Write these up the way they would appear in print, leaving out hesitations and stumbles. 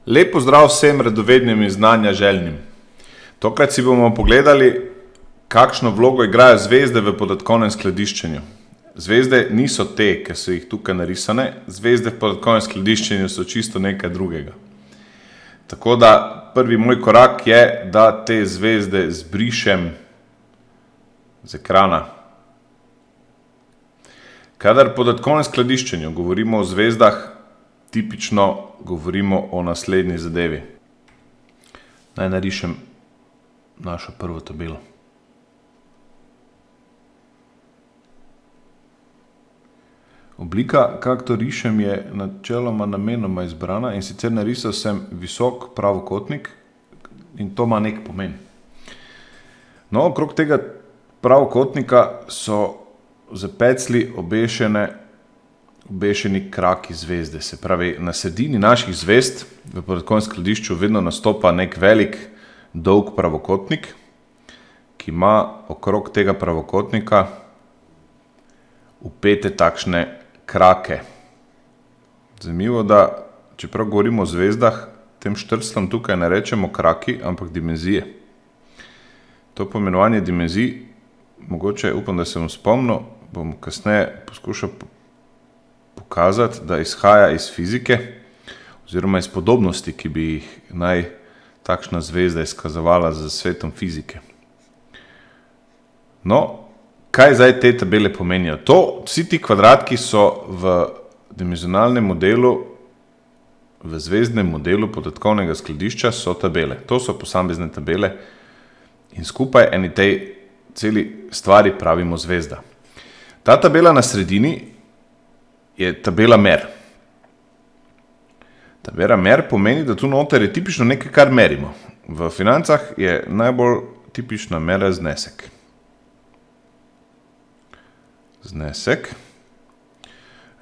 Lep pozdrav vsem radovednim in znanja željnim. Tokrat si bomo pogledali, kakšno vlogo igrajo zvezde v podatkovnem skladiščenju. Zvezde niso te, ki so jih tukaj narisane, zvezde v podatkovnem skladiščenju so čisto nekaj drugega. Tako da prvi moj korak je, da te zvezde zbrišem z ekrana. Kadar v podatkovnem skladiščenju govorimo o zvezdah, tipično govorimo o naslednji zadevi. Naj narišem našo prvo tabelo. Oblika, kako to rišem, je načeloma namenoma izbrana in sicer narisal sem visok pravokotnik in to ima nek pomen. No, okrog tega pravokotnika so z peclji obešeni kraki zvezde. Se pravi, na sredini naših zvezd v podatkovnem skladišču vedno nastopa nek velik, dolg pravokotnik, ki ima okrog tega pravokotnika vpete takšne krake. Zanimivo, da čeprav govorimo o zvezdah, tem štrclom tukaj ne rečemo kraki, ampak dimenzije. To pomenovanje dimenzij, mogoče upam, da se bom spomnil, bom kasneje poskušal pokazati, da izhaja iz fizike oziroma iz podobnosti, ki bi jih naj takšna zvezda izkazovala z svetom fizike. No, kaj zdaj te tabele pomenijo? Vsi ti kvadratki so v dimenzionalnem modelu, v zvezdnem modelu podatkovnega skladišča so tabele. To so posamezne tabele in skupaj eni tej celi stvari pravimo zvezda. Ta tabela na sredini je tabela mer. Tabela mer pomeni, da tu noter je tipično nekaj, kar merimo. V financah je najbolj tipična mera znesek. Znesek.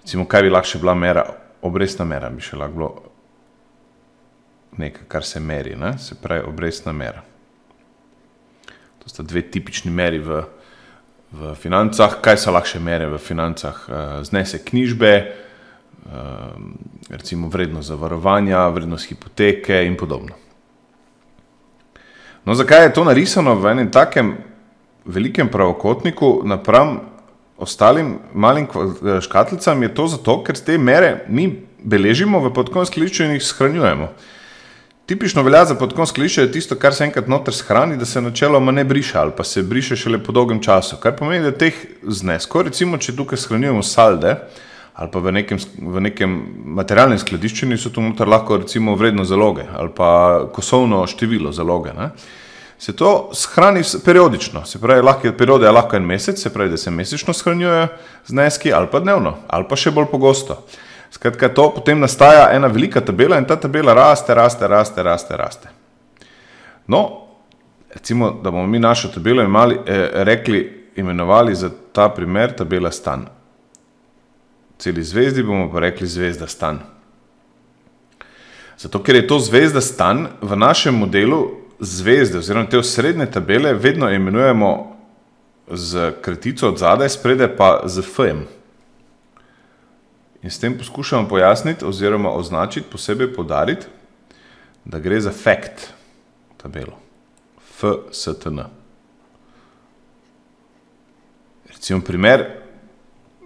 Recimo, kaj bi lahko še bila mera? Obrestna mera bi še lahko bilo nekaj, kar se meri, ne? Se pravi obrestna mera. To sta dve tipični meri v financah. Kaj so lahko še mere v financah? Znesek knjižbe, recimo vrednost zavarovanja, vrednost hipoteke in podobno. No, zakaj je to narisano v enem takem velikem pravokotniku napram ostalim malim škatlicam? Je to zato, ker te mere mi beležimo v podatkovnem skladišču in jih shranjujemo. Tipično velja za podatkovno skladišče je tisto, kar se enkrat noter shrani, da se načeloma ne briše ali pa se briše šele po dolgem času. Kar pomeni, da teh zneskov, recimo, če tukaj shranjujemo salde ali pa v nekem materialnem skladiščenju, so tu noter lahko recimo vredno zaloge ali pa kosovno število zaloge, ne? Se to shrani periodično, se pravi, perioda je lahko en mesec, se pravi, da se mesečno shranjujejo zneski ali pa dnevno ali pa še bolj pogosto. Skratka, to potem nastaja ena velika tabela in ta tabela raste. No, recimo, da bomo mi našo tabelo imenovali za ta primer tabela stan. Celi zvezdi bomo pa rekli zvezda stan. Zato, ker je to zvezda stan, v našem modelu zvezde oziroma te osrednje tabele vedno imenujemo z kratico od zadaj, spredaj pa z f-jem. In s tem poskušamo pojasniti oziroma označiti, posebej poudariti, da gre za fact tabelo. FSTN. Recimo primer,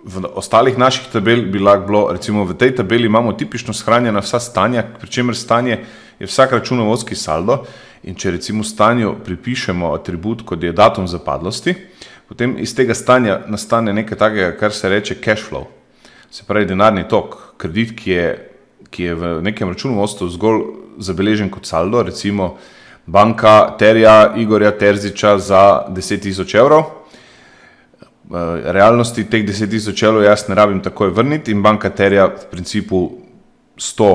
v ostalih naših tabel bi lahko bilo, recimo v tej tabeli imamo tipično shranjena vsa stanja, pri čemer stanje je vsak računovodski saldo in če recimo stanju pripišemo atribut, kot je datum zapadlosti, potem iz tega stanja nastane nekaj takega, kar se reče cash flow. Se pravi, denarni tok, kredit, ki je v nekem računovodstvu zgolj zabeležen kot saldo, recimo banka terja Igorja Terziča za 10.000 evrov. V realnosti teh 10.000 evrov jaz ne rabim takoj vrniti in banka terja v principu 100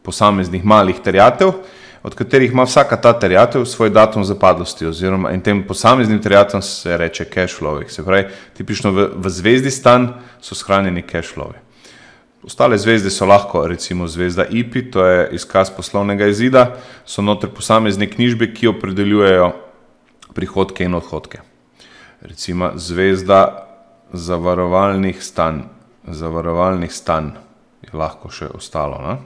posameznih malih terjatev, od katerih ima vsaka ta terjatev svoj datum zapadlosti oziroma in tem posameznim terjatom se reče cash flow. Se pravi, tipično v zvezdi stan so shranjeni cash flow. Ostale zvezde so lahko, recimo zvezda IPI, to je izkaz poslovnega izida, so noter posamezne knjižbe, ki opredeljujejo prihodke in odhodke. Recimo zvezda zavarovalnih stan je lahko še ostalo, ne?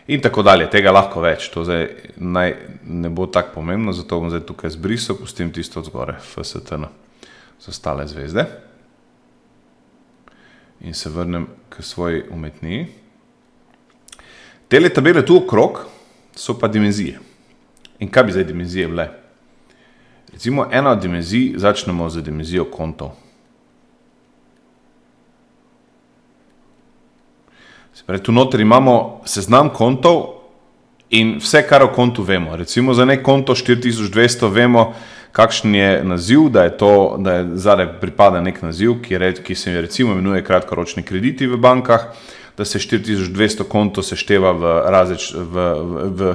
in tako dalje, tega lahko več. To zdaj ne bo tako pomembno, zato bom zdaj tukaj zbrisal, pustim tisto od zgore, FSTN, za ostale zvezde. In se vrnem k svoji umetniji. Tele tabele tu okrog so pa dimenzije. In kaj bi zdaj dimenzije bile? Recimo ena od dimenzij, začnemo z dimenzijo kontov. Se pravi, tu noter imamo seznam kontov in vse, kar o kontu vemo. Recimo za nek konto 4200 vemo, kakšen je naziv, da je zadaj pripada nek naziv, ki se recimo imenuje kratkoročni krediti v bankah, da se 4200 konto sešteva v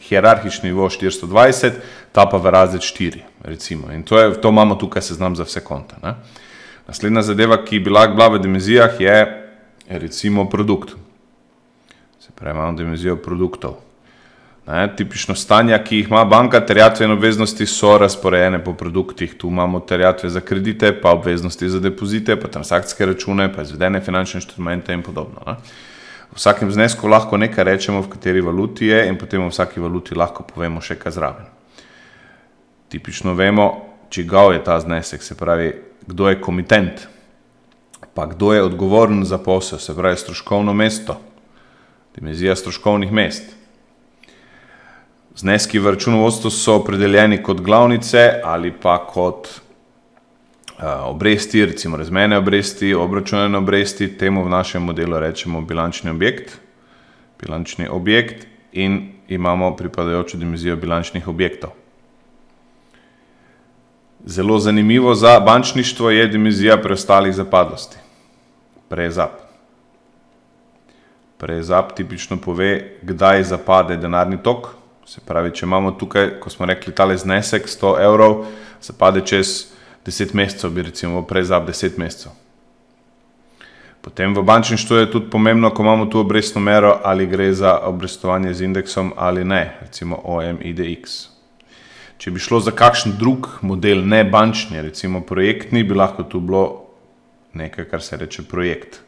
hierarhični nivo 420, ta pa v razred 4, recimo. In to imamo tukaj seznam za vse konta. Ne? Naslednja zadeva, ki bi lahko bila v dimenzijah, je recimo produkt. Se pravi, imamo dimenzijo produktov. Tipično stanja, ki jih ima banka, terjatve in obveznosti so razporejene po produktih. Tu imamo terjatve za kredite, pa obveznosti za depozite, pa transakcijske račune, pa izvedene finančne inštrumente in podobno. V vsakem znesku lahko nekaj rečemo, v kateri valuti je, in potem v vsaki valuti lahko povemo še kaj zraven. Tipično vemo, čigav je ta znesek, se pravi, kdo je komitent, pa kdo je odgovoren za posel, se pravi, stroškovno mesto, dimenzija stroškovnih mest. Zneski v računovodstvu so opredeljeni kot glavnice ali pa kot obresti, recimo razmerne obresti, obračunane obresti, temu v našem modelu rečemo bilančni objekt in imamo pripadajočo dimenzijo bilančnih objektov. Zelo zanimivo za bančništvo je dimenzija preostalih zapadlosti. Prezap. Prezap tipično pove, kdaj zapade denarni tok. Se pravi, če imamo tukaj, ko smo rekli, tale znesek 100 evrov, zapade čez 10 mesecev, bi recimo prezap 10 mesecev. Potem v bančništvu je tudi pomembno, ko imamo tu obrestno mero, ali gre za obrestovanje z indeksom ali ne, recimo OMIDX. Če bi šlo za kakšen drug model, ne bančni, recimo projektni, bi lahko tu bilo nekaj, kar se reče projekt.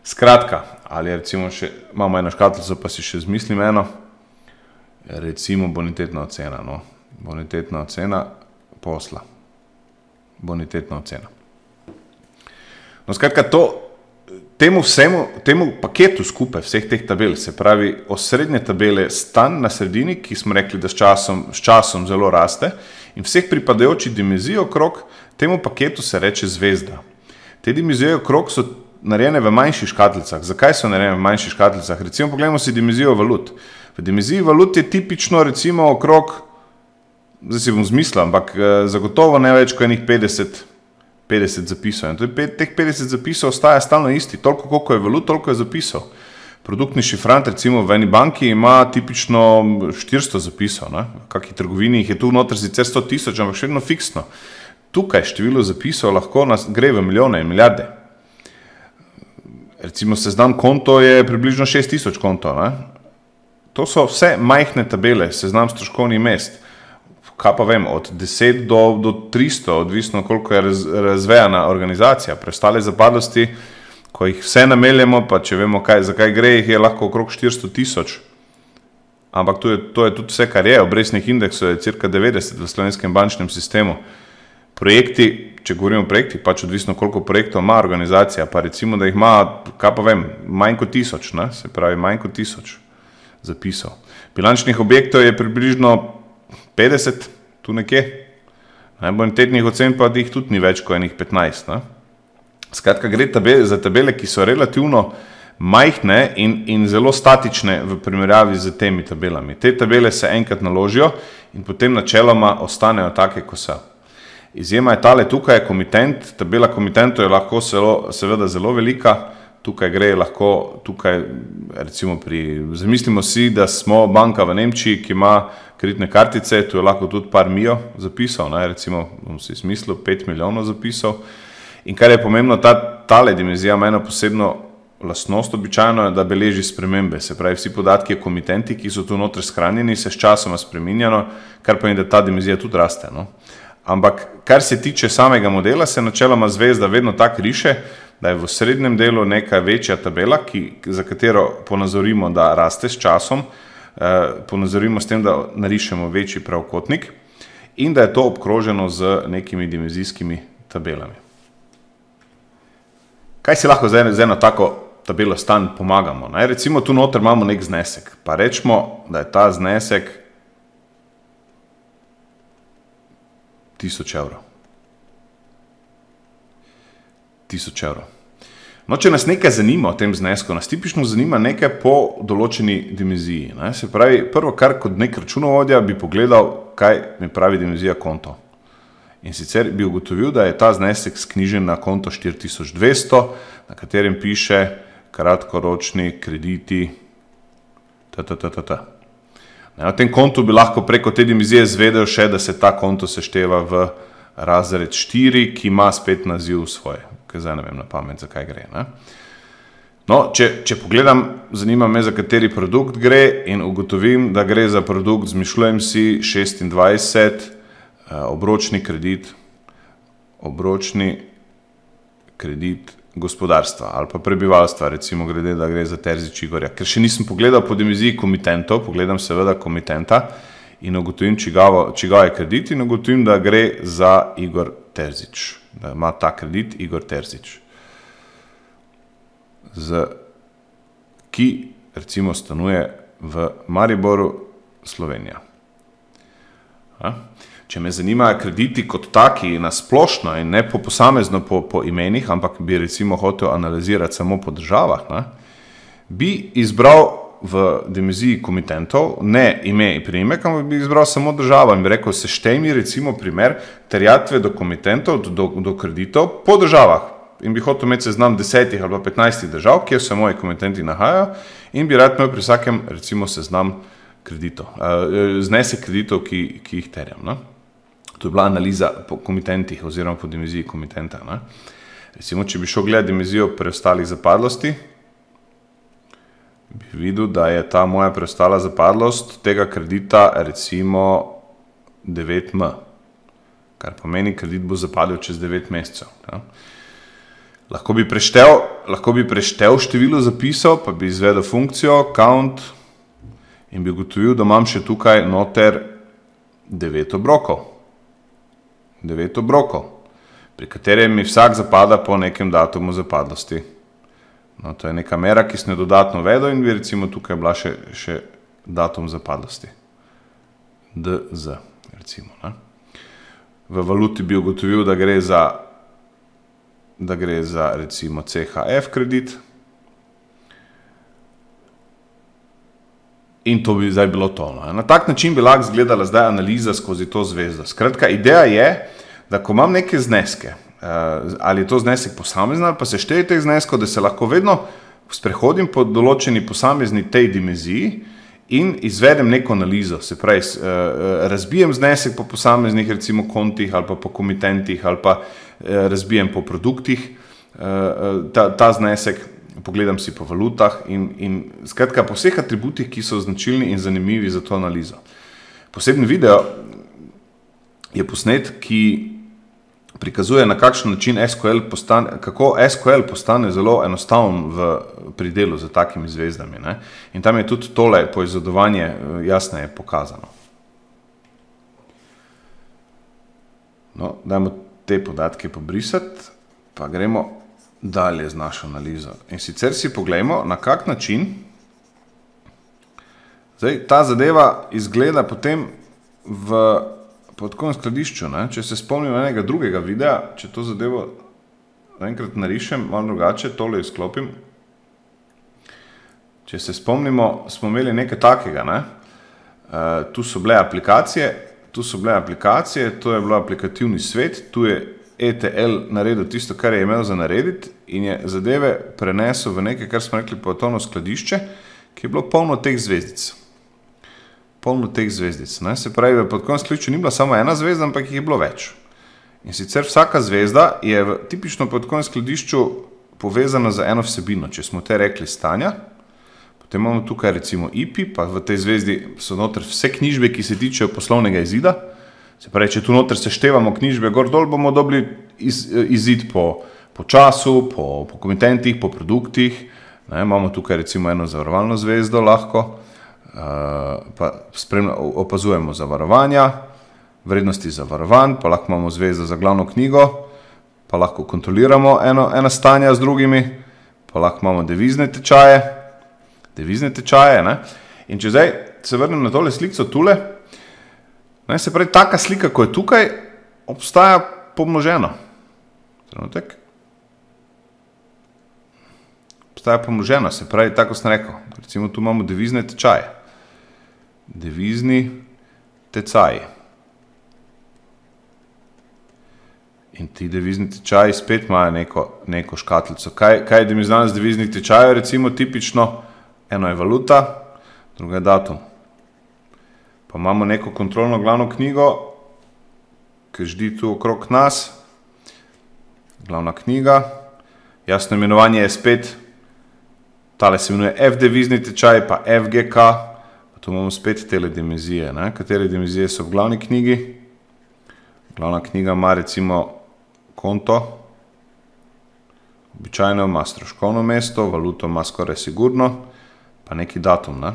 Skratka, ali recimo še, imamo eno škatlico, pa si še zmislim eno, recimo bonitetna ocena, no. Bonitetna ocena posla. Bonitetna ocena. No, skratka, temu paketu skupaj vseh teh tabel, se pravi osrednje tabele stan na sredini, ki smo rekli, da s časom zelo raste, in vseh pripadajočih dimenzij okrog, temu paketu se reče zvezda. Te dimenzije okrog so narejene v manjših škatlicah. Zakaj so narejene v manjših škatlicah? Recimo pogledamo si dimenzijo valut. V dimenziji valut je tipično recimo okrog, zdaj si bom zmislil, ampak zagotovo ne več kot enih 50 zapisov. In teh 50 zapisov ostaja stalno isti. Toliko, koliko je valut, toliko je zapisov. Produktni šifrant recimo v eni banki ima tipično 400 zapisov. V kakšni trgovini jih je tu noter sicer 100 000, ampak še vedno fiksno. Tukaj število zapisov lahko gre v milijone in milijarde. Recimo seznam konto je približno 6000 kontov. To so vse majhne tabele, seznam stroškovnih mest. Kaj pa vem, od 10 do 300, odvisno koliko je razvejana organizacija. Preostale zapadlosti, ko jih vse nameljemo, pa če vemo, zakaj gre, jih je lahko okrog 400 000. Ampak to je tudi vse, kar je. Obrestnih indeksov je cirka 90 v slovenskem bančnem sistemu. Projekti, če govorimo o projektih, pač odvisno koliko projektov ima organizacija, pa recimo, da jih ima, kaj pa vem, manj kot 1000, ne? Se pravi manj kot 1000 zapisov. Bilančnih objektov je približno 50, tu nekje. Bonitetnih ocen pa jih tudi ni več kot enih 15. Ne? Skratka, gre za tabele, ki so relativno majhne in zelo statične v primerjavi z temi tabelami. Te tabele se enkrat naložijo in potem načeloma ostanejo take, ko so. Izjema je tale, tukaj je komitent, tabela komitentov je lahko seveda zelo velika, tukaj gre lahko, recimo zamislimo si, da smo banka v Nemčiji, ki ima kreditne kartice, tu je lahko tudi par mijo zapisov, recimo, bom si smislil, 5 milijonov zapisov. In kar je pomembno, tale dimenzija ima eno posebno lastnost običajno, da beleži spremembe. Se pravi, vsi podatki o komitenti, ki so tu notri shranjeni, se s časoma spreminjano, kar pomeni, da ta dimenzija tudi raste. No? Ampak, kar se tiče samega modela, se načeloma zvezda vedno tako riše, da je v srednjem delu neka večja tabela, za katero ponazorimo, da raste s časom, ponazorimo s tem, da narišemo večji pravokotnik in da je to obkroženo z nekimi dimenzijskimi tabelami. Kaj si lahko z eno tako tabelo stanj pomagamo? Recimo tu noter imamo nek znesek, pa rečemo, da je ta znesek 1000 evrov. 1000 evrov. No, če nas nekaj zanima o tem znesku, nas tipično zanima nekaj po določeni dimenziji. Se pravi, prvo kar kot nek računovodja bi pogledal, kaj mi pravi dimenzija konto. In sicer bi ugotovil, da je ta znesek sknjižen na konto 4200, na katerem piše kratkoročni krediti Na tem kontu bi lahko preko te dimenzije izvedel še, da se ta konto sešteva v razred 4, ki ima spet naziv svoje, ker zdaj ne vem na pamet, za kaj gre. No, če pogledam, zanima me, za kateri produkt gre in ugotovim, da gre za produkt, zmišljujem si 26, obročni kredit gospodarstva ali pa prebivalstva, recimo glede, da gre za Terzič Igorja. Ker še nisem pogledal po dimenziji komitentov, pogledam seveda komitenta in ugotovim, čigav je kredit in ugotovim, da gre za Igor Terzič, da ima ta kredit Igor Terzič, ki recimo stanuje v Mariboru, Slovenija. Če me zanimajo krediti kot taki na splošno in ne po posamezno po imenih, ampak bi recimo hotel analizirati samo po državah, bi izbral v dimenziji komitentov ne ime in priimek, ampak bi izbral samo državo in bi rekel, seštej mi recimo primer terjatve do komitentov, do kreditov po državah. In bi hotel imeti seznam 10 ali 15 držav, kjer se moji komitenti nahajajo in bi rad imel pri vsakem recimo seznam kreditov, znesek kreditov, ki jih terjam. To je bila analiza po komitentih oziroma po dimenziji komitenta. Recimo, če bi šel gledati dimenzijo preostalih zapadlosti, bi videl, da je ta moja preostala zapadlost tega kredita recimo 9M, kar pomeni, kredit bo zapadel čez 9 mesecev. Lahko bi preštel število zapisov, pa bi izvedel funkcijo count in bi ugotovil, da imam še tukaj noter 9 obrokov. 9 obrokov, pri katerem mi vsak zapada po nekem datumu zapadlosti. No, to je neka mera, ki sem jo dodatno vedel in bi recimo tukaj bila še datum zapadlosti. DZ, recimo. V valuti bi ugotovil, da gre za recimo CHF kredit. In to bi zdaj bilo to. Na tak način bi lahko izgledala zdaj analiza skozi to zvezdo. Skratka, ideja je, da ko imam neke zneske, ali je to znesek posamezen ali pa sešteje teh zneskov, da se lahko vedno sprehodim po določeni posamezni tej dimenziji in izvedem neko analizo. Se pravi, razbijem znesek po posameznih recimo kontih ali pa po komitentih ali pa razbijem po produktih ta znesek, pogledam si po valutah in skratka po vseh atributih, ki so značilni in zanimivi za to analizo. Poseben video je posnet, ki prikazuje, na kakšen način kako SQL postane zelo enostaven pri delu z takimi zvezdami. In tam je tudi tole poizvedovanje jasneje pokazano. No, dajmo te podatke pobrisati, pa gremo dalje z našo analizo. In sicer si poglejmo, na kak način zdaj ta zadeva izgleda potem v podkovnem skladišču. Če se spomnim enega drugega videa, če to zadevo enkrat narišem, malo drugače, tole izklopim. Če se spomnimo, smo imeli nekaj takega. Tu so bile aplikacije, to je bilo aplikativni svet, tu je ETL naredil tisto, kar je imel za narediti in je zadeve prenesel v nekaj, kar smo rekli podatkovno skladišče, ki je bilo polno teh zvezdic. Se pravi, v podatkovnem skladišču ni bila samo ena zvezda, ampak jih je bilo več. In sicer vsaka zvezda je v tipično podatkovnem skladišču povezana z eno vsebino. Če smo te rekli stanja, potem imamo tukaj recimo IP, pa v tej zvezdi so noter vse knjižbe, ki se tičejo poslovnega izida. Se pravi, če tu noter seštevamo knjižbe gor dol, bomo dobili izid po po času, po komitentih, po produktih. Ne, imamo tukaj recimo eno zavarovalno zvezdo lahko, pa opazujemo zavarovanja, vrednosti zavarovanj, pa lahko imamo zvezdo za glavno knjigo, pa lahko kontroliramo ena stanja z drugimi, pa lahko imamo devizne tečaje, ne. In če zdaj se vrnem na tole sliko tule, ne, se pravi, taka slika, ko je tukaj, obstaja pomnožena. Trenutek. Obstaja pomnožena, se pravi, tako sem rekel. Recimo, tu imamo devizne tečaje. Devizni tečaji. In ti devizni tečaji spet imajo neko škatlico. Kaj je dimenzionalnost deviznih tečajev? Recimo, tipično, eno je valuta, drugo je datum. Pa imamo neko kontrolno glavno knjigo, ki ždi tu okrog nas. Glavna knjiga. Jasno imenovanje je spet, tale se imenuje F devizni tečaj, pa FGK. Pa tu imamo spet tele dimenzije. Ne? Katere dimenzije so v glavni knjigi? Glavna knjiga ima recimo konto. Običajno ima stroškovno mesto, valuto ima skoraj sigurno, pa neki datum. Ne?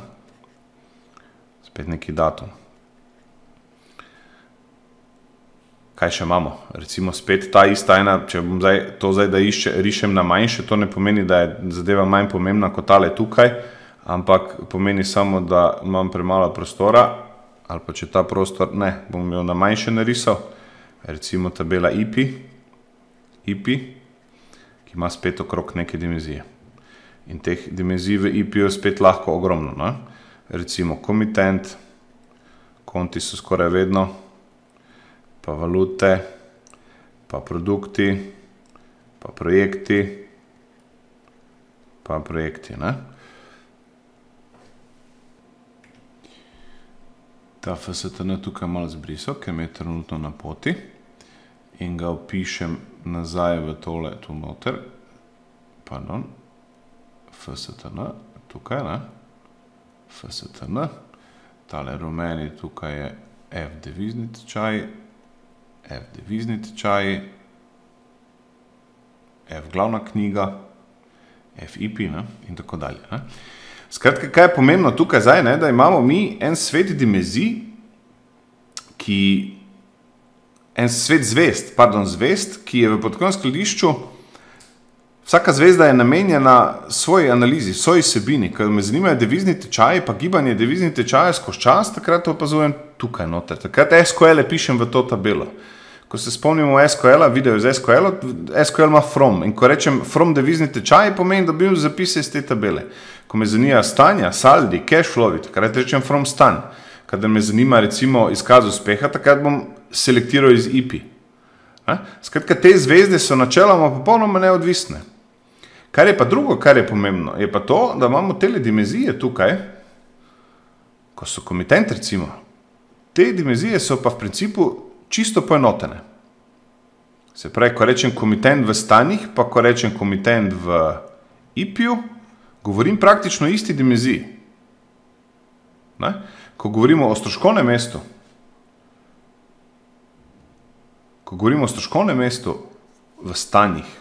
Spet neki datum. Kaj še imamo? Recimo spet ta ista ena, če bom zdaj da rišem na manjše, to ne pomeni, da je zadeva manj pomembna kot tale tukaj, ampak pomeni samo, da imam premalo prostora, ali pa če ta prostor, ne, bom jo na manjše narisal, recimo tabela IP, ki ima spet okrog neke dimenzije. In teh dimenzij v IP-ju je spet lahko ogromno. Ne? Recimo komitent, konti so skoraj vedno, pa valute, pa produkti, pa projekti, ne. Ta FSTN tukaj malo zbrisal, ker mi je trenutno na poti in ga vpišem nazaj v tole tu noter. Pardon. FSTN, tukaj, ne. FSTN, tale rumeni tukaj je F devizni tečaj, F devizni tečaj, F glavna knjiga, F IP, ne, in tako dalje. Ne. Skratka, kaj je pomembno tukaj zdaj, ne, da imamo mi en svet dimenzij, en svet zvezd, ki je v podkovnem skladišču. Vsaka zvezda je namenjena svoji analizi, svoji vsebini. Ker me zanimajo devizni tečaji, pa gibanje deviznih tečajev skozi čas, takrat opazujem tukaj noter. Takrat SQL-e pišem v to tabelo. Ko se spomnimo SQL-a, video iz SQL-a, SQL ima from. In ko rečem from devizni tečaj, pomeni, da dobim zapise iz te tabele. Ko me zanima stanja, saldi, cash flow, takrat rečem from stanj. Kadar me zanima recimo izkaz uspeha, takrat bom selektiral iz IP. Skratka, te zvezde so načeloma popolnoma neodvisne. Kar je pa drugo, kar je pomembno, je pa to, da imamo tele dimenzije tukaj, ko so komitent recimo, te dimenzije so pa v principu čisto poenotene. Se pravi, ko rečem komitent v stanjih, pa ko rečem komitent v IP-ju, govorim praktično o isti dimenziji. Ne? Ko govorimo o stroškovnem mestu, v stanjih,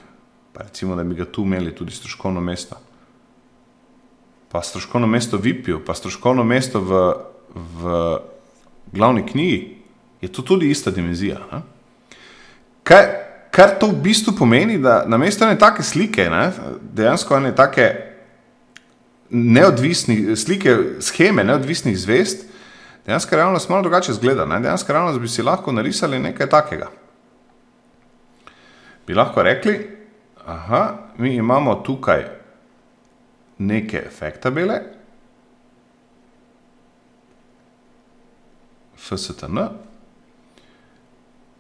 pa recimo, da bi ga tu imeli tudi stroškovno mesto, pa stroškovno mesto v IP-ju, pa stroškovno mesto v glavni knjigi, je to tudi ista dimenzija. Ne? Kar to v bistvu pomeni, da namesto ene take slike, ne, dejansko ene take scheme neodvisnih zvezd, dejansko realnost malo drugače zgleda. Ne? Dejansko realnost bi si lahko narisali nekaj takega. Bi lahko rekli, mi imamo tukaj neke efekt tabele, FSTN,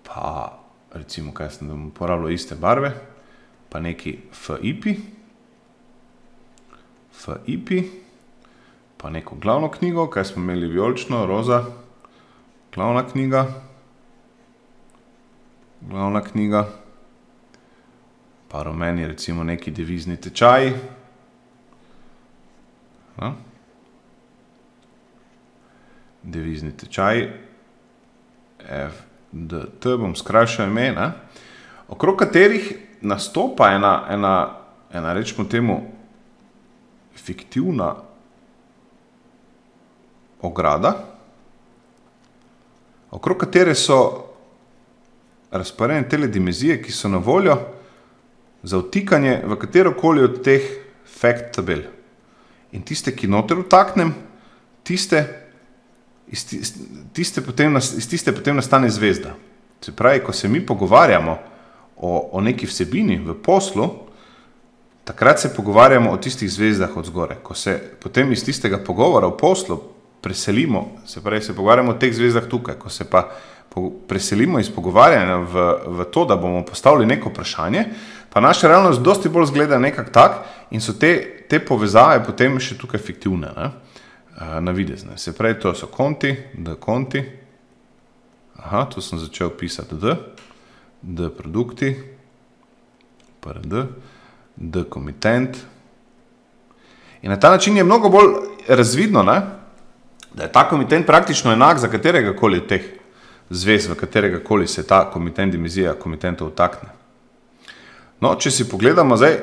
pa recimo, kaj sem, da bom uporabljal iste barve, pa neki FIP, pa neko glavno knjigo, kaj smo imeli vijolično, roza, glavna knjiga, pa rumeni recimo neki devizni tečaji. Devizni tečaji, FDT, bom skrajšal ime, okrog katerih nastopa ena rečemo temu, fiktivna ograda, okrog katere so razporejene tele dimenzije, ki so na voljo za vtikanje v katerokoli od teh fact tabel. In tiste, ki noter vtaknem, iz tiste potem nastane zvezda. Se pravi, ko se mi pogovarjamo o neki vsebini v poslu, takrat se pogovarjamo o tistih zvezdah od zgore. Ko se potem iz tistega pogovora v poslu preselimo, se pravi, se pogovarjamo o teh zvezdah tukaj, ko se pa preselimo iz pogovarjanja v to, da bomo postavili neko vprašanje, pa naša realnost dosti bolj zgleda nekak tak in so te povezave potem še tukaj fiktivne, navidezne. Se pravi, to so konti, konti, tu sem začel pisati produkti, komitent. In na ta način je mnogo bolj razvidno, da je ta komitent praktično enak za katerega koli teh zvez, v katerega koli se ta komitent dimenzija komitentov vtakne. No, če si pogledamo zdaj,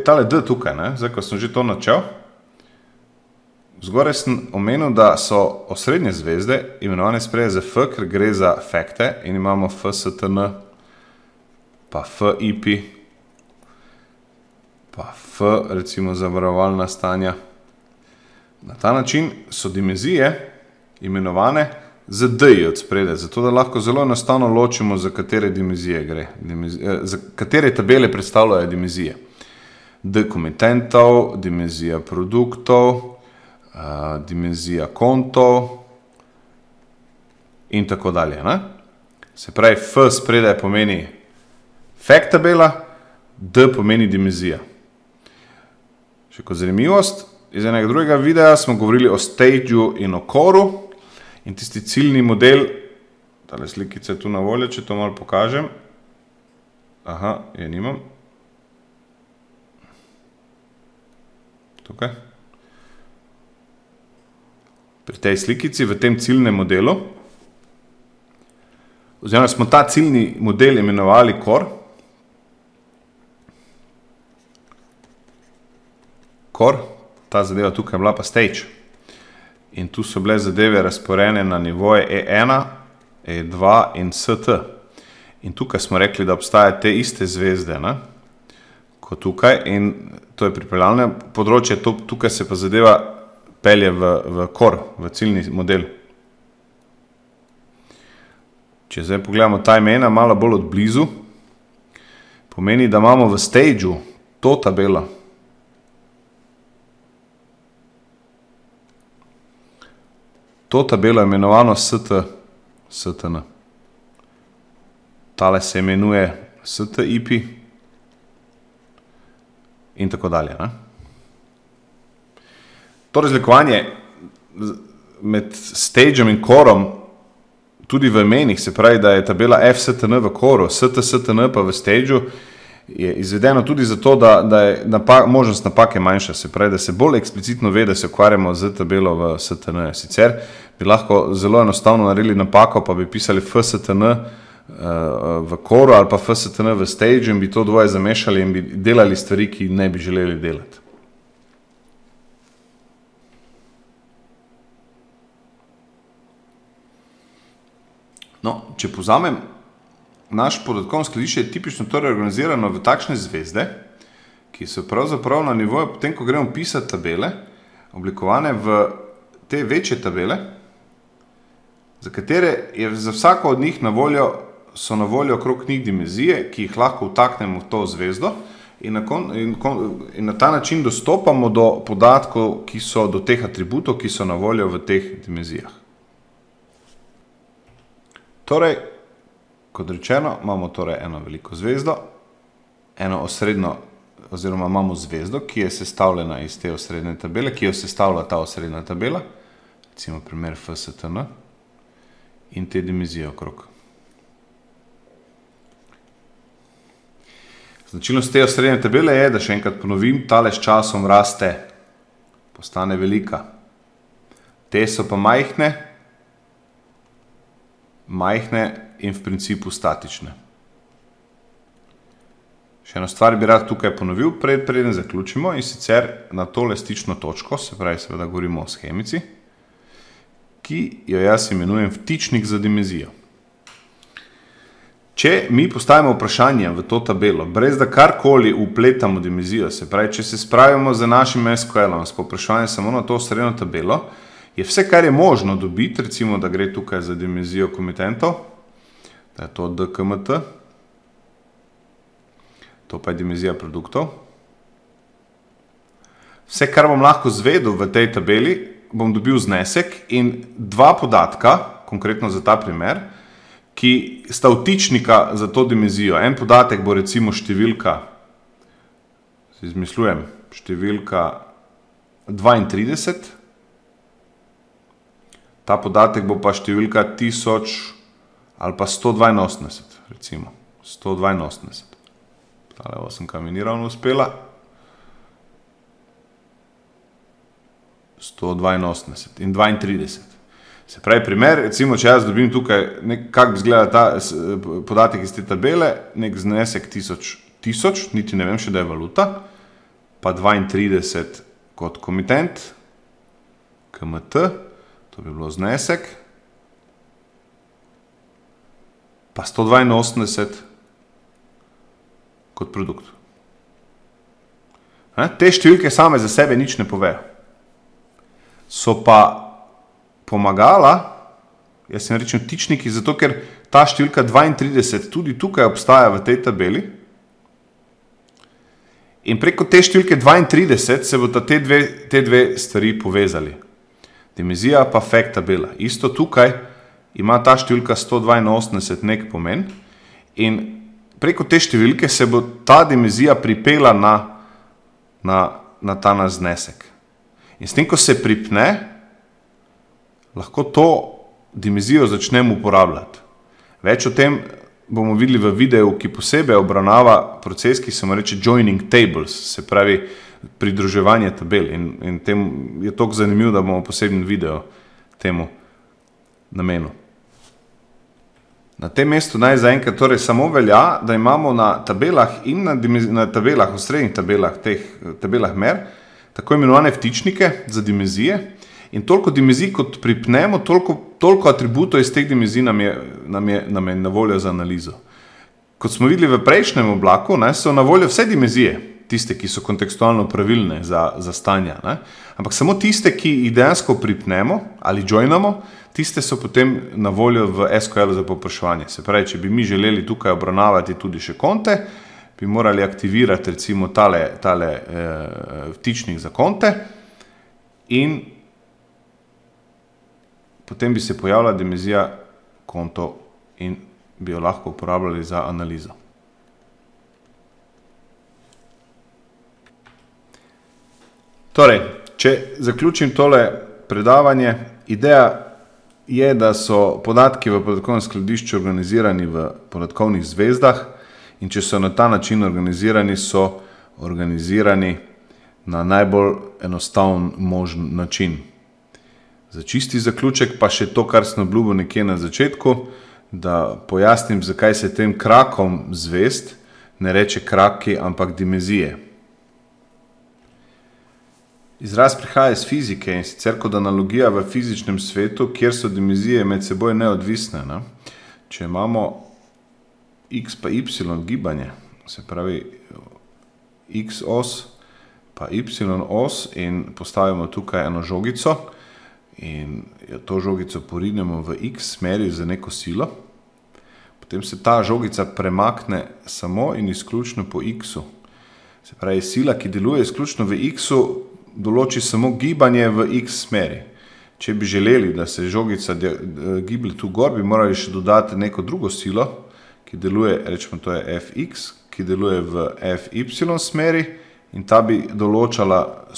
tale D tukaj, zdaj, ko sem že to načel, zgoraj sem omenil, da so osrednje zvezde imenovane spredaj za F, ker gre za fakte in imamo FSTN, pa FIP, pa F, recimo zavarovalna stanja. Na ta način so dimenzije imenovane z D od spredaj, zato da lahko zelo enostavno ločimo, za katere dimenzije gre, za katere tabele predstavljajo dimenzije. D komitentov, dimenzija produktov, dimenzija kontov in tako dalje. Se pravi, F spredaj pomeni fact tabela, D pomeni dimenzija. Še kot zanimivost, iz enega drugega videa smo govorili o stageu in o coru in tisti ciljni model, tale slikica je tu na voljo, če to malo pokažem. Je nimam. Tukaj. Pri tej slikici, v tem ciljnem modelu, oziroma smo ta ciljni model imenovali core. Core, ta zadeva tukaj je bila pa stage. In tu so bile zadeve razporejene na nivoje E1, E2 in ST. In tukaj smo rekli, da obstajajo te iste zvezde, kot tukaj, in to je pripeljalno področje, tukaj se pa zadeva pelje v core, v ciljni model. Če zdaj pogledamo ta imena malo bolj od blizu, pomeni, da imamo v stageu to tabelo. To tabelo je imenovano STN. Tale se imenuje STIP in tako dalje. To razlikovanje med stageom in coreom tudi v imenih, se pravi, da je tabela FSTN v coreu, STN pa v stageu, je izvedeno tudi zato, da je možnost napake manjša, se pravi, da se bolj eksplicitno ve, da se ukvarjamo z tabelo v STN. Sicer bi lahko zelo enostavno naredili napako, pa bi pisali FSTN v coreu ali pa FSTN v stageu in bi to dvoje zamešali in bi delali stvari, ki ne bi želeli delati. No, če povzamem, naš podatkovno skladišče je tipično torej organizirano v takšne zvezde, ki so pravzaprav na nivoju, potem ko gremo pisati tabele, oblikovane v te večje tabele, za katere je za vsako od njih so na voljo okrog njih dimenzije, ki jih lahko vtaknemo v to zvezdo in na ta način dostopamo do podatkov, ki so do teh atributov, ki so na voljo v teh dimenzijah. Torej, kot rečeno, imamo torej eno veliko zvezdo, eno osrednjo, oziroma imamo zvezdo, ki je sestavljena iz te osrednje tabele, ki jo sestavlja ta osrednja tabela, recimo primer FSTN, in te dimenzije okrog. Značilnost te osrednje tabele je, da še enkrat ponovim, tale s časom raste, postane velika. Te so pa majhne in v principu statične. Še eno stvar bi rad tukaj ponovil, preden zaključimo, in sicer na tole stično točko, se pravi, seveda govorimo o shemici, ki jo jaz imenujem vtičnik za dimenzijo. Če mi postavimo vprašanje v to tabelo, brez da karkoli vpletamo dimenzijo, se pravi, če se spravimo z našim SQL-om, s povprašanjem samo na to srednjo tabelo, je vse, kar je možno dobiti, recimo, da gre tukaj za dimenzijo komitentov, da je to DKMT, to pa je dimenzija produktov. Vse, kar bom lahko zvedel v tej tabeli, bom dobil znesek in dva podatka, konkretno za ta primer, ki sta vtičnika za to dimenzijo. En podatek bo recimo številka, si izmislujem, številka 32, ta podatek bo pa številka 1000 ali pa 182, recimo, 182. Tale 8 mi ni ravno uspela. 182 in 32. Se pravi primer, recimo, če jaz dobim tukaj, kak bi izgledal ta podatek iz te tabele, nek znesek 1000, niti ne vem še, da je valuta, pa 32 kot komitent, KMT, to bi bilo znesek, pa 182 kot produkt. Te številke same za sebe nič ne povejo. So pa pomagala, jaz sem rečem vtičniki, zato ker ta številka 32 tudi tukaj obstaja v tej tabeli in preko te številke 32 se bodo te dve stvari povezali. Dimenzija pa fact tabela. Isto tukaj ima ta številka 182 nek pomen in preko te številke se bo ta dimenzija pripela na ta naš znesek. In s tem, ko se pripne, lahko to dimenzijo začnemo uporabljati. Več o tem bomo videli v videu, ki posebej obravnava proces, ki se mu reče joining tables, se pravi pridruževanje tabel. In tem je toliko zanimivo, da bomo poseben video temu namenil. Na tem mestu naj zaenkrat torej samo velja, da imamo na tabelah in na tabelah, v srednjih tabelah, teh tabelah mer, tako imenovane vtičnike za dimenzije. In toliko dimenzij, kot pripnemo, toliko atributov iz teh dimenzij nam je na voljo za analizo. Kot smo videli v prejšnjem oblaku, so na voljo vse dimenzije, tiste, ki so kontekstualno pravilne za stanja. Ampak samo tiste, ki jih dejansko pripnemo ali joinamo, tiste so potem na voljo v SQL za povpraševanje. Se pravi, če bi mi želeli tukaj obravnavati tudi še konte, bi morali aktivirati recimo tale vtičnik za konte in potem bi se pojavila dimenzija konto in bi jo lahko uporabljali za analizo. Torej, če zaključim tole predavanje, ideja je, da so podatki v podatkovnem skladišču organizirani v podatkovnih zvezdah in če so na ta način organizirani, so organizirani na najbolj enostaven možen način. Za čisti zaključek pa še to, kar sem obljubil nekje na začetku, da pojasnim, zakaj se tem krakom zvezd ne reče kraki, ampak dimenzije. Izraz prihaja iz fizike in sicer kot analogija v fizičnem svetu, kjer so dimenzije med seboj neodvisne. Če imamo x pa y gibanje, se pravi x os pa y os in postavimo tukaj eno žogico, in to žogico porinemo v x smeri za neko silo, potem se ta žogica premakne samo in izključno po x-u. Se pravi, sila, ki deluje izključno v x-u, določi samo gibanje v x smeri. Če bi želeli, da se žogica giblje tu gor, bi morali še dodati neko drugo silo, ki deluje, rečemo, to je fx, ki deluje v fy smeri, in ta bi določala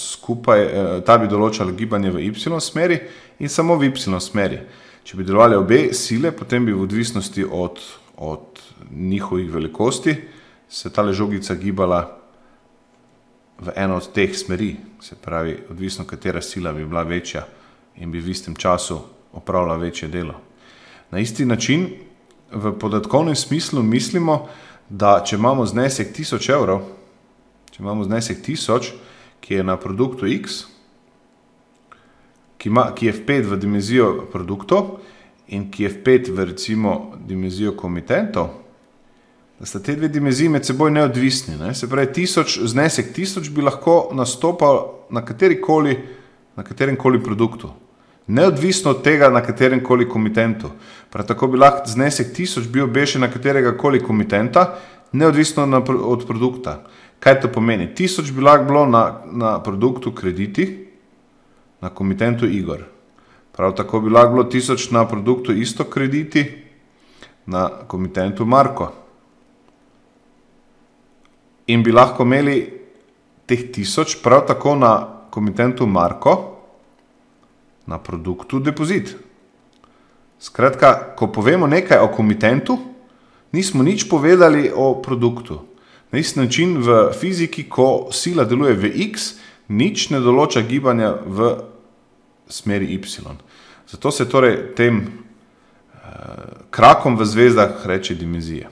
gibanje v y smeri in samo v y smeri. Če bi delovali obe sile, potem bi v odvisnosti od njihovih velikosti se tale žogica gibala v eno od teh smeri, se pravi, odvisno katera sila bi bila večja in bi v istem času opravila večje delo. Na isti način v podatkovnem smislu mislimo, da če imamo znesek 1000 evrov, če imamo znesek 1000, ki je na produktu X, ki je vpet v dimenzijo produktov in ki je vpet v recimo dimenzijo komitentov, da sta te dve dimenziji med seboj neodvisni. Ne? Se pravi, znesek 1000 bi lahko nastopal na kateremkoli produktu. Neodvisno od tega, na kateremkoli komitentu. Prav tako bi lahko znesek 1000 bil obešen na kateregakoli komitenta, neodvisno od produkta. Kaj to pomeni? 1000 bi lahko bilo na produktu krediti, na komitentu Igor. Prav tako bi lahko bilo 1000 na produktu isto krediti, na komitentu Marko. In bi lahko imeli teh 1000 prav tako na komitentu Marko, na produktu depozit. Skratka, ko povemo nekaj o komitentu, nismo nič povedali o produktu. Na isti način v fiziki, ko sila deluje v X, nič ne določa gibanja v smeri Y. Zato se torej tem krakom v zvezdah reče dimenzije.